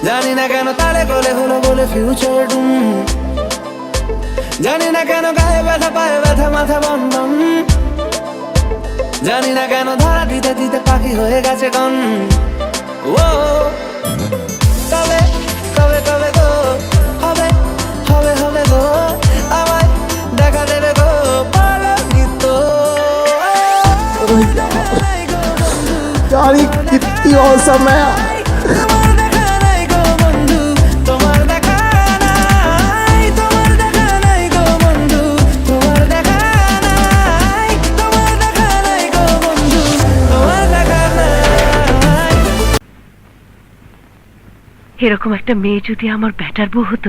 জানি না কেন তালে গলে হলো বলে ফিউচার ডুম, জানি না কেন গায়ে ব্যথা পায়ে ব্যথা মাথা বন্ধন, জানি না কেন ধরা দিতে দিতে পাখি হয়ে গেছে গন। ও কবে কবে কবে গো হবে হবে হবে গো আমায় দেখা দেবে গো পালকিত। यार ये कितनी औसम है। তোমার দেখা নাই গো বন্ধু, তোমার দেখা নাই, তোমার দেখা নাই গো বন্ধু, তোমার দেখা নাই, তোমার দেখা নাই গো বন্ধু, তোমার দেখা নাই। এরকম একটা মেয়ে যদি আমার ব্যাটার বউ হতো